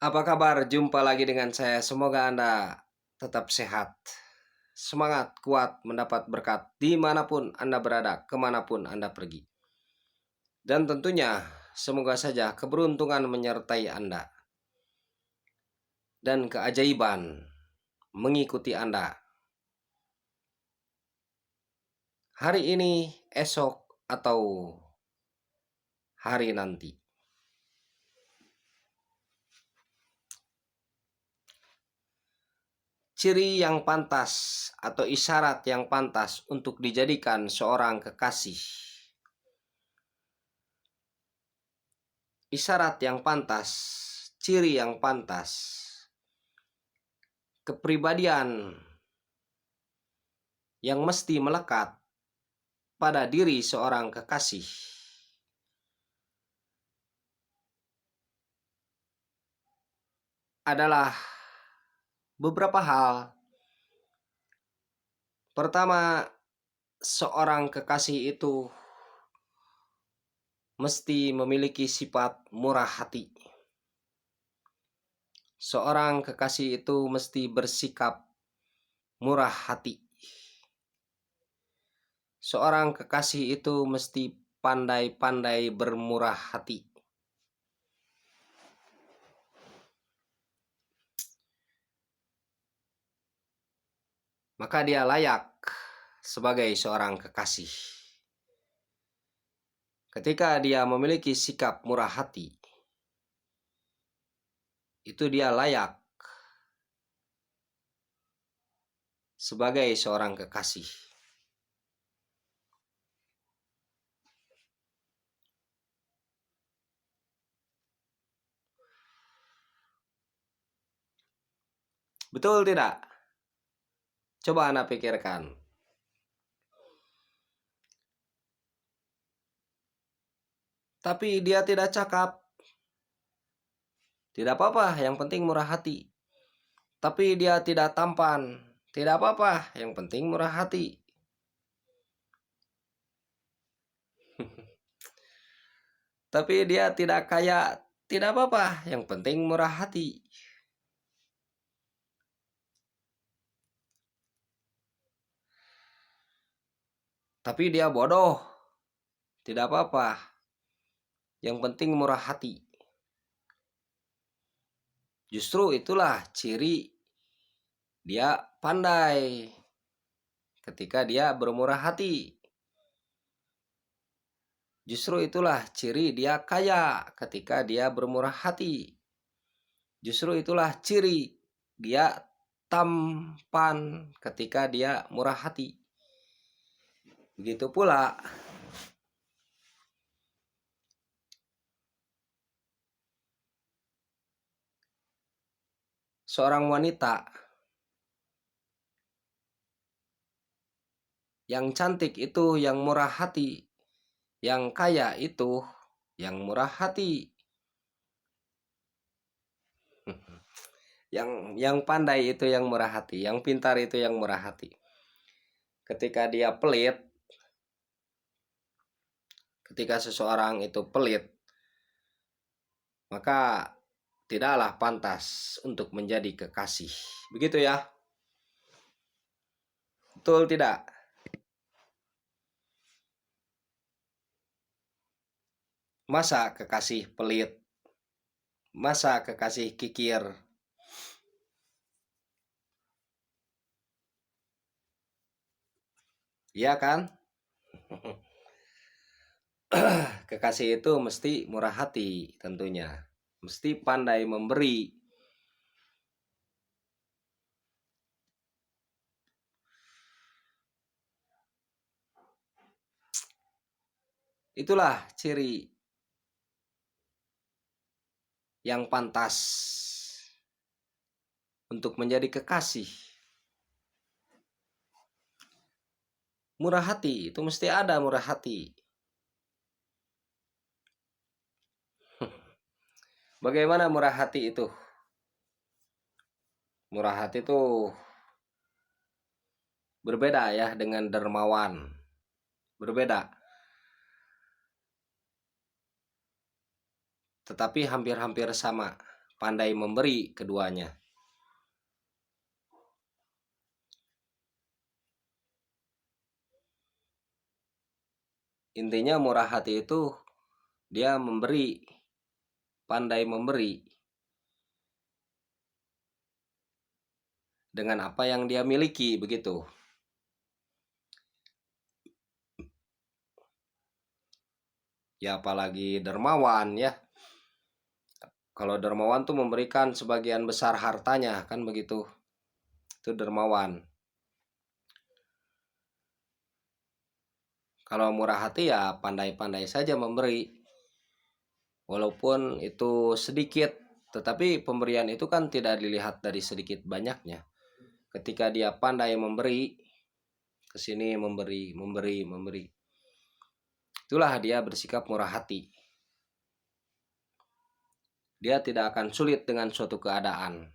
Apa kabar? Jumpa lagi dengan saya. Semoga Anda tetap sehat. Semangat, kuat, mendapat berkat dimanapun Anda berada, kemanapun Anda pergi. Dan tentunya, semoga saja keberuntungan menyertai Anda. Dan keajaiban mengikuti Anda. Hari ini, esok, atau hari nanti. Ciri yang pantas atau isyarat yang pantas untuk dijadikan seorang kekasih. Isyarat yang pantas, ciri yang pantas, kepribadian yang mesti melekat pada diri seorang kekasih adalah beberapa hal. Pertama, seorang kekasih itu mesti memiliki sifat murah hati. Seorang kekasih itu mesti bersikap murah hati. Seorang kekasih itu mesti pandai-pandai bermurah hati. Maka dia layak sebagai seorang kekasih. Ketika dia memiliki sikap murah hati, itu dia layak sebagai seorang kekasih. Betul tidak? Coba Anda pikirkan. Tapi dia tidak cakap. Tidak apa-apa, yang penting murah hati. Tapi dia tidak tampan. Tidak apa-apa, yang penting murah hati. Tapi dia tidak kaya. Tidak apa-apa, yang penting murah hati. Tapi dia bodoh. Tidak apa-apa, yang penting murah hati. Justru itulah ciri dia pandai ketika dia bermurah hati. Justru itulah ciri dia kaya ketika dia bermurah hati. Justru itulah ciri dia tampan ketika dia murah hati. Begitu pula seorang wanita yang cantik itu yang murah hati, yang kaya itu yang murah hati, yang pandai itu yang murah hati, yang pintar itu yang murah hati. Ketika dia pelit, ketika seseorang itu pelit, maka tidaklah pantas untuk menjadi kekasih. Begitu ya? Betul tidak? Masa kekasih pelit? Masa kekasih kikir? Iya kan? Kekasih itu mesti murah hati tentunya. Mesti pandai memberi. Itulah ciri yang pantas untuk menjadi kekasih. Murah hati, itu mesti ada murah hati. Bagaimana murah hati itu? Murah hati itu berbeda ya dengan dermawan. Berbeda. Tetapi hampir-hampir sama pandai memberi keduanya. Intinya murah hati itu dia memberi, pandai memberi dengan apa yang dia miliki, begitu. Ya apalagi dermawan ya. Kalau dermawan tuh memberikan sebagian besar hartanya, kan begitu. Itu dermawan. Kalau murah hati ya pandai-pandai saja memberi. Walaupun itu sedikit, tetapi pemberian itu kan tidak dilihat dari sedikit banyaknya. Ketika dia pandai memberi, ke sini memberi, itulah dia bersikap murah hati. Dia tidak akan sulit dengan suatu keadaan.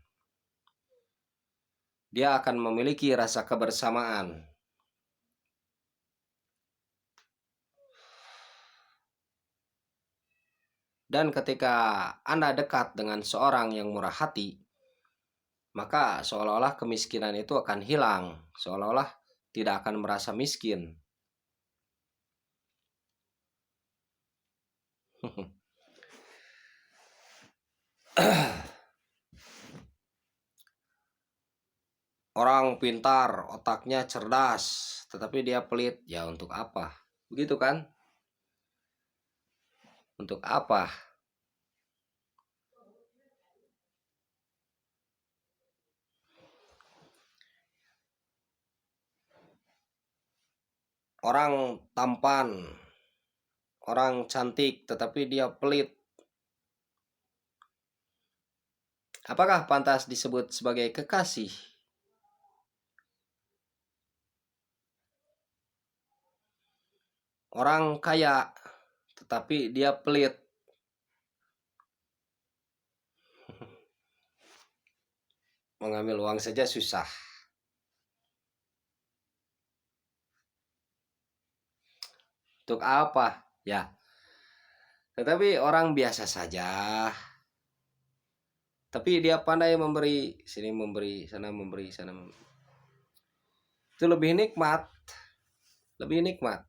Dia akan memiliki rasa kebersamaan. Dan ketika Anda dekat dengan seorang yang murah hati, maka seolah-olah kemiskinan itu akan hilang, seolah-olah tidak akan merasa miskin. Orang pintar, otaknya cerdas, tetapi dia pelit, ya untuk apa? Begitu kan? Untuk apa? Orang tampan, orang cantik, tetapi dia pelit. Apakah pantas disebut sebagai kekasih? Orang kaya, tetapi dia pelit. Mengambil uang saja susah. Untuk apa? Ya. Tetapi orang biasa saja. Tapi dia pandai memberi, sini memberi, sana memberi, sana memberi. Itu lebih nikmat. Lebih nikmat.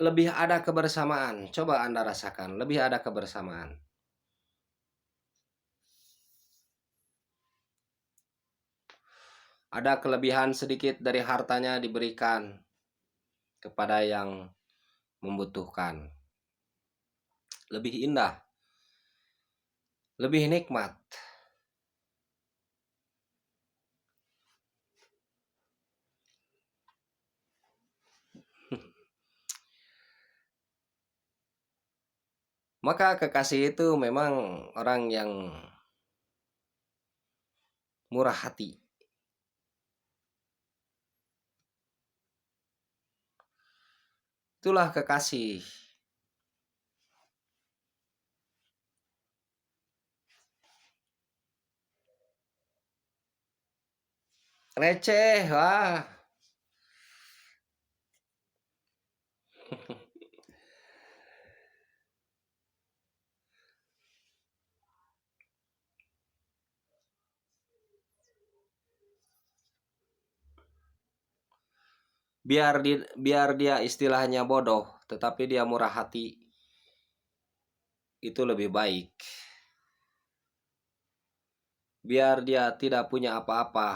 Lebih ada kebersamaan. Coba Anda rasakan, lebih ada kebersamaan. Ada kelebihan sedikit dari hartanya diberikan kepada yang membutuhkan. Lebih indah. Lebih nikmat. Maka kekasih itu memang orang yang murah hati. Itulah kekasih. Receh, wah. Biar dia istilahnya bodoh, tetapi dia murah hati, itu lebih baik. Biar dia tidak punya apa-apa,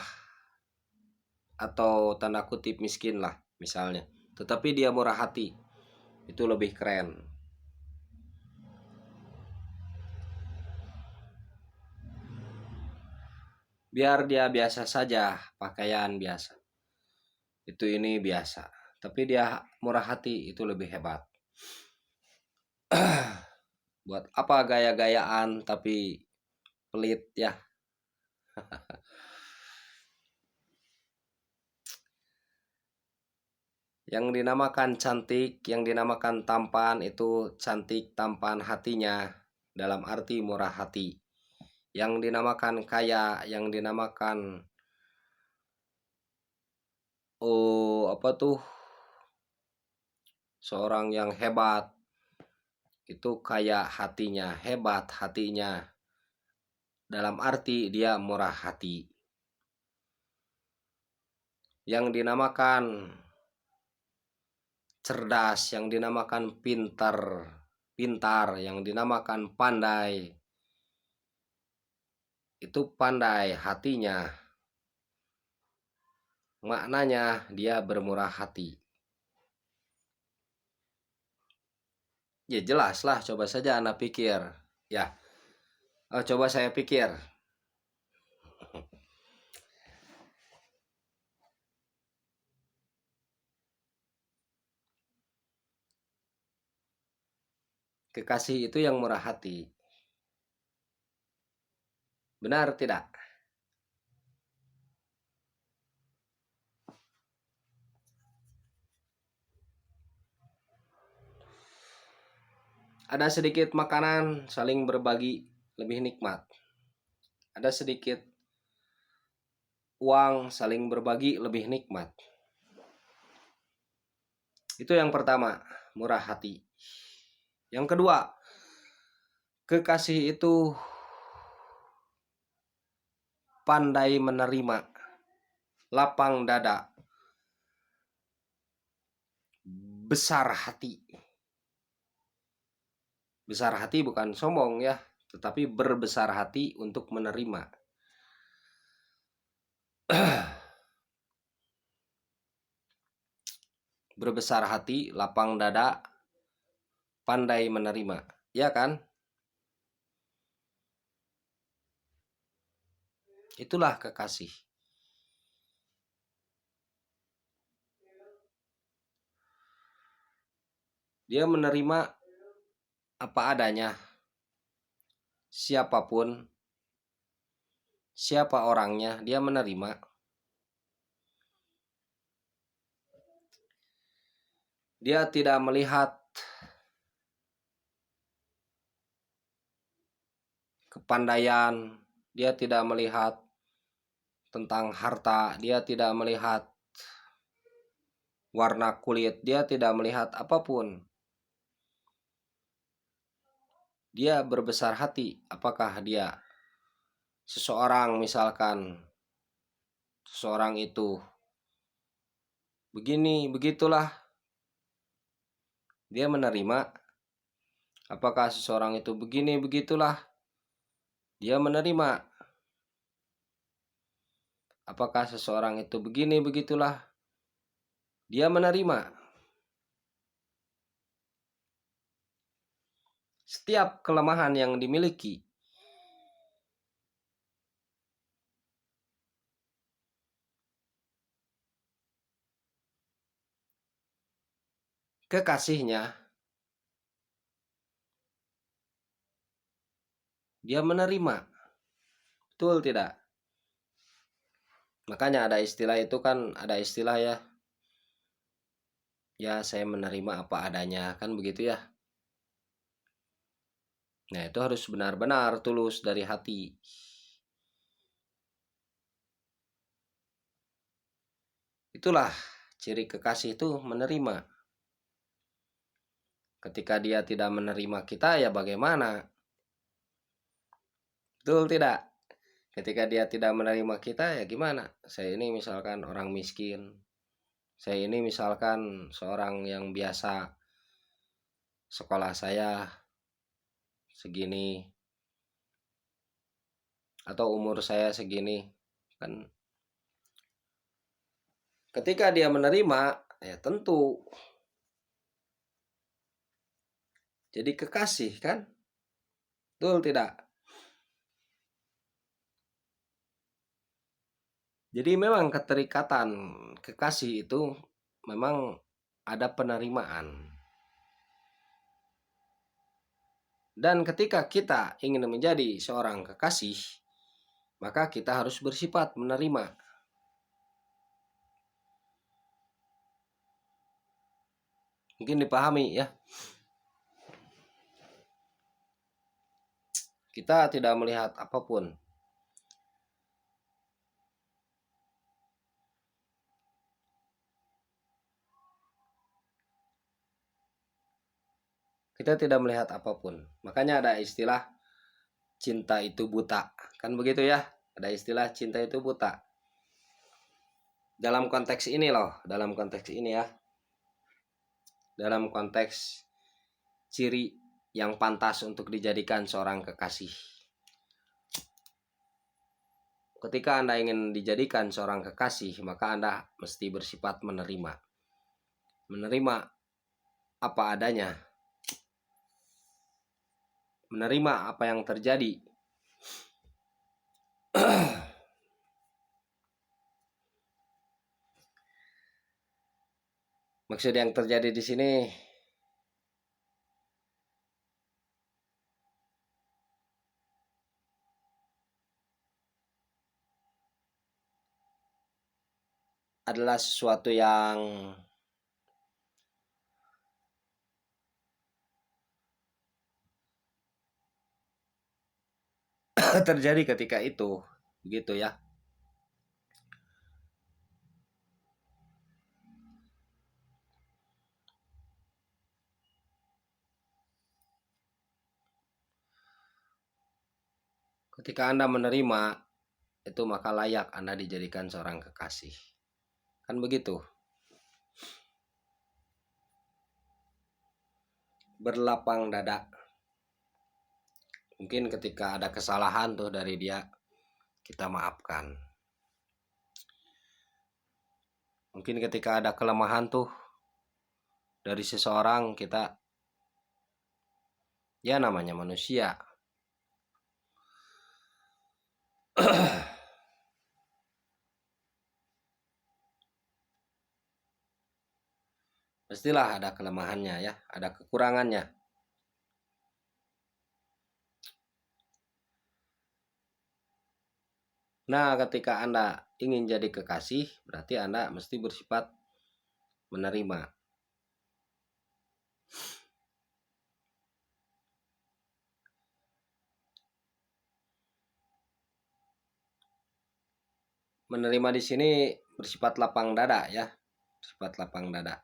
atau tanda kutip miskin lah misalnya, tetapi dia murah hati, itu lebih keren. Biar dia biasa saja, pakaian biasa, itu ini biasa, tapi dia murah hati, itu lebih hebat. Buat apa gaya-gayaan tapi pelit ya. Yang dinamakan cantik, yang dinamakan tampan itu cantik tampan hatinya, dalam arti murah hati. Yang dinamakan kaya, yang dinamakan apa tuh, seorang yang hebat, itu kayak hatinya, hebat hatinya. Dalam arti dia murah hati. Yang dinamakan cerdas, yang dinamakan pintar, yang dinamakan pandai, itu pandai hatinya. Maknanya dia bermurah hati. Ya jelas lah, coba saja Anda pikir. Ya, coba saya pikir. Kekasih itu yang murah hati. Benar tidak? Ada sedikit makanan, saling berbagi lebih nikmat. Ada sedikit uang, saling berbagi lebih nikmat. Itu yang pertama, murah hati. Yang kedua, kekasih itu pandai menerima, lapang dada, besar hati. Besar hati bukan sombong ya, tetapi berbesar hati untuk menerima. Berbesar hati, lapang dada, pandai menerima. Ya kan? Itulah kekasih. Dia menerima apa adanya. Siapapun, siapa orangnya, dia menerima. Dia tidak melihat kepandaian, dia tidak melihat tentang harta, dia tidak melihat warna kulit, dia tidak melihat apapun. Dia berbesar hati. Apakah dia seseorang, misalkan seseorang itu begini, begitulah, dia menerima. Apakah seseorang itu begini, begitulah, dia menerima. Apakah seseorang itu begini, begitulah, dia menerima. Setiap kelemahan yang dimiliki, kekasihnya, dia menerima. Betul tidak? Makanya ada istilah itu kan, ada istilah ya. Ya, saya menerima apa adanya, kan begitu ya. Nah, itu harus benar-benar tulus dari hati. Itulah ciri kekasih itu, menerima. Ketika dia tidak menerima kita, ya bagaimana? Betul tidak? Ketika dia tidak menerima kita, ya gimana? Saya ini misalkan orang miskin. Saya ini misalkan seorang yang biasa, sekolah saya segini, atau umur saya segini. Kan ketika dia menerima, ya tentu jadi kekasih kan? Betul tidak? Jadi memang keterikatan kekasih itu memang ada penerimaan. Dan ketika kita ingin menjadi seorang kekasih, maka kita harus bersifat menerima. Mungkin dipahami ya. Kita tidak melihat apapun. kita tidak melihat apapun. Makanya ada istilah cinta itu buta, kan begitu ya? Ada istilah cinta itu buta. Dalam konteks ini loh, dalam konteks ini ya. Dalam konteks ciri yang pantas untuk dijadikan seorang kekasih. Ketika Anda ingin dijadikan seorang kekasih, maka Anda mesti bersifat menerima. Menerima apa adanya. Menerima apa yang terjadi. Maksud yang terjadi di sini adalah sesuatu yang terjadi ketika itu, begitu ya. Ketika Anda menerima itu, maka layak Anda dijadikan seorang kekasih. Kan begitu. Berlapang dada. Mungkin ketika ada kesalahan tuh dari dia, kita maafkan. Mungkin ketika ada kelemahan tuh dari seseorang, kita, ya namanya manusia, pastilah ada kelemahannya ya, ada kekurangannya. Nah, ketika Anda ingin jadi kekasih, berarti Anda mesti bersifat menerima. Menerima di sini bersifat lapang dada ya, bersifat lapang dada.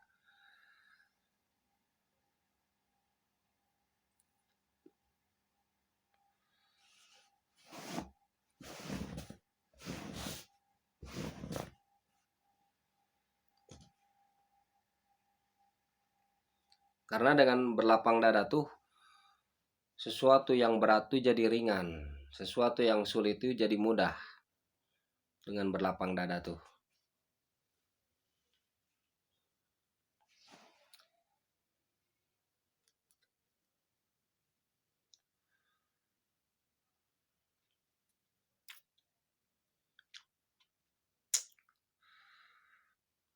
Karena dengan berlapang dada tuh, sesuatu yang berat tuh jadi ringan, sesuatu yang sulit tuh jadi mudah dengan berlapang dada tuh.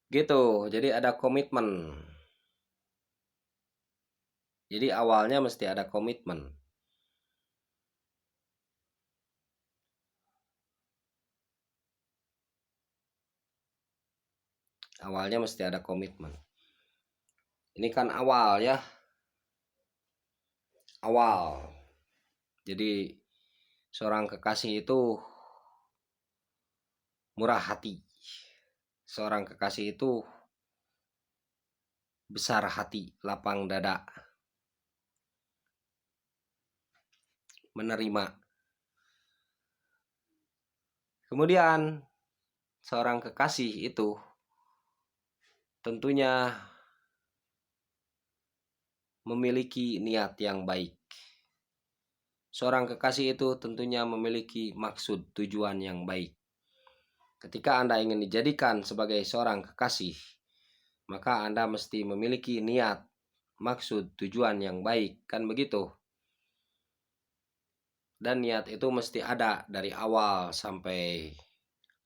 Gitu, jadi ada komitmen. Jadi awalnya mesti ada komitmen. Awalnya mesti ada komitmen. Ini kan awal ya. Awal. Jadi seorang kekasih itu murah hati. Seorang kekasih itu besar hati, lapang dada. Menerima. Kemudian seorang kekasih itu tentunya memiliki niat yang baik. Seorang kekasih itu tentunya memiliki maksud tujuan yang baik. Ketika Anda ingin dijadikan sebagai seorang kekasih, maka Anda mesti memiliki niat, maksud, tujuan yang baik, kan begitu? Dan niat itu mesti ada dari awal sampai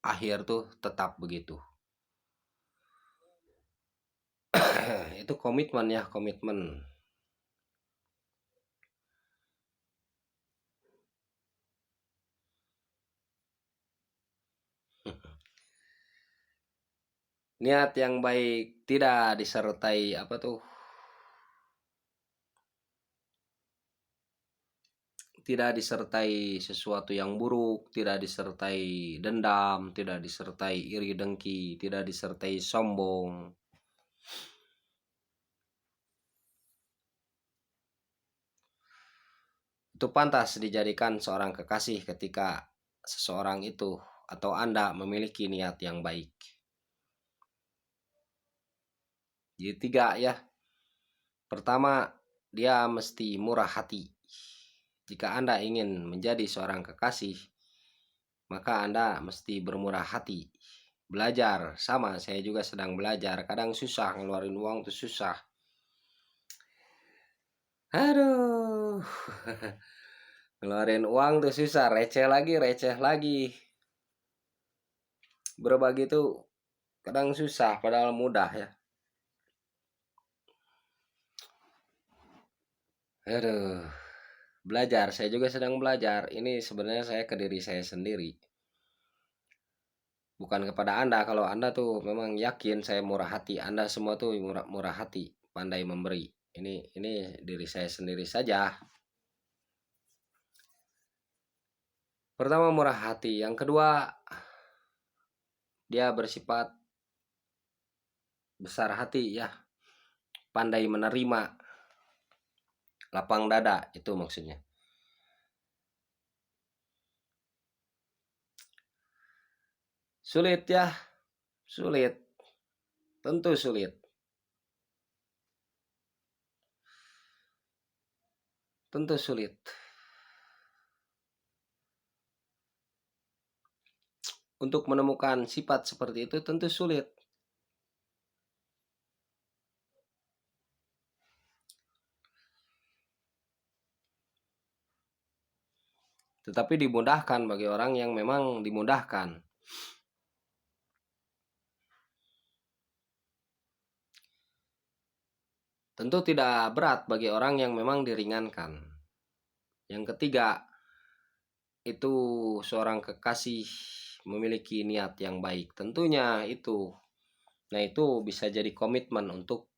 akhir tuh tetap begitu. Itu komitmen ya, komitmen. Niat yang baik tidak disertai apa tuh? Tidak disertai sesuatu yang buruk, tidak disertai dendam, tidak disertai iri dengki, tidak disertai sombong. itu pantas dijadikan seorang kekasih ketika seseorang itu atau Anda memiliki niat yang baik. Jadi 3 ya. Pertama, dia mesti murah hati. Jika Anda ingin menjadi seorang kekasih, maka Anda mesti bermurah hati. Belajar, sama saya juga sedang belajar. Kadang susah ngeluarin uang tuh susah. Aduh. Ngeluarin uang tuh susah, receh lagi. Berbagi tuh kadang susah padahal mudah ya. Aduh. Belajar, saya juga sedang belajar. Ini sebenarnya saya ke diri saya sendiri. Bukan kepada Anda. Kalau Anda tuh memang yakin saya murah hati, Anda semua tuh murah hati, pandai memberi. Ini diri saya sendiri saja. Pertama murah hati, yang kedua dia bersifat besar hati ya. Pandai menerima, lapang dada itu maksudnya. Sulit ya, sulit. Tentu sulit. Tentu sulit. Untuk menemukan sifat seperti itu tentu sulit. Tetapi dimudahkan bagi orang yang memang dimudahkan. Tentu tidak berat bagi orang yang memang diringankan. Yang ketiga, itu seorang kekasih memiliki niat yang baik. Tentunya itu. Nah, itu bisa jadi komitmen untuk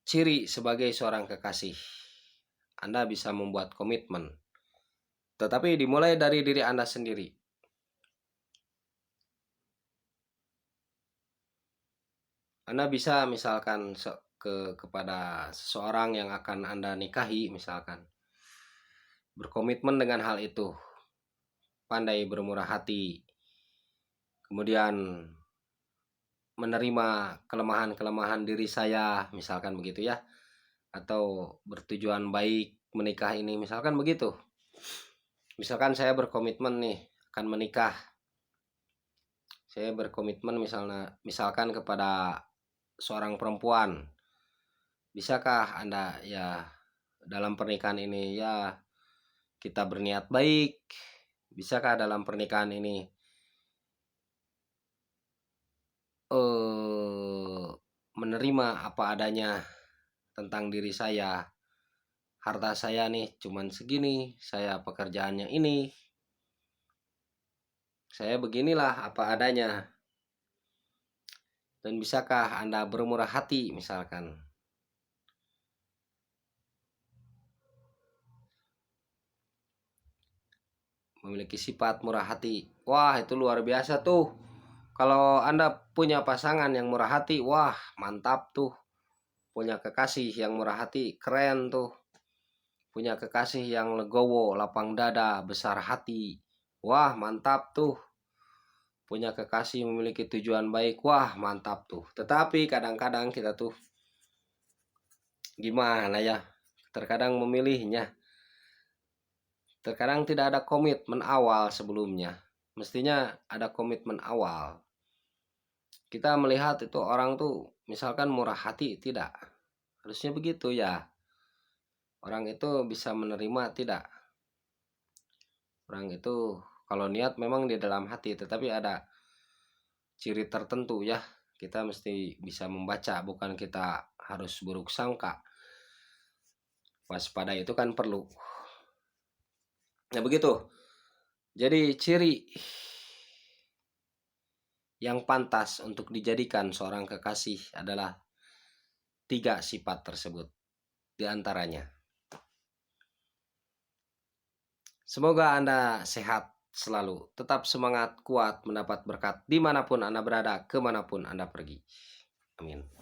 ciri sebagai seorang kekasih. Anda bisa membuat komitmen. Tetapi dimulai dari diri Anda sendiri. Anda bisa misalkan kepada seseorang yang akan Anda nikahi misalkan. Berkomitmen dengan hal itu. Pandai bermurah hati. Kemudian menerima kelemahan-kelemahan diri saya misalkan begitu ya. Atau bertujuan baik menikah ini misalkan begitu. Misalkan saya berkomitmen nih akan menikah. Saya berkomitmen misalkan kepada seorang perempuan. Bisakah Anda ya dalam pernikahan ini ya kita berniat baik? Bisakah dalam pernikahan ini menerima apa adanya tentang diri saya? Harta saya nih cuman segini, saya pekerjaannya ini. Saya beginilah apa adanya. Dan bisakah Anda bermurah hati misalkan? Memiliki sifat murah hati. Wah, itu luar biasa tuh. Kalau Anda punya pasangan yang murah hati, wah, mantap tuh. Punya kekasih yang murah hati, keren tuh. Punya kekasih yang legowo, lapang dada, besar hati. Wah, mantap tuh. Punya kekasih memiliki tujuan baik, wah, mantap tuh. Tetapi kadang-kadang kita tuh gimana ya? Terkadang memilihnya. Terkadang tidak ada komitmen awal sebelumnya. Mestinya ada komitmen awal. Kita melihat itu orang tuh misalkan murah hati, tidak. Harusnya begitu ya. Orang itu bisa menerima tidak. Orang itu kalau niat memang di dalam hati, tetapi ada ciri tertentu ya. Kita mesti bisa membaca, bukan kita harus buruk sangka. Waspada itu kan perlu. Nah begitu. Jadi ciri yang pantas untuk dijadikan seorang kekasih adalah 3 sifat tersebut di antaranya. Semoga Anda sehat selalu, tetap semangat, kuat, mendapat berkat dimanapun Anda berada, kemanapun Anda pergi. Amin.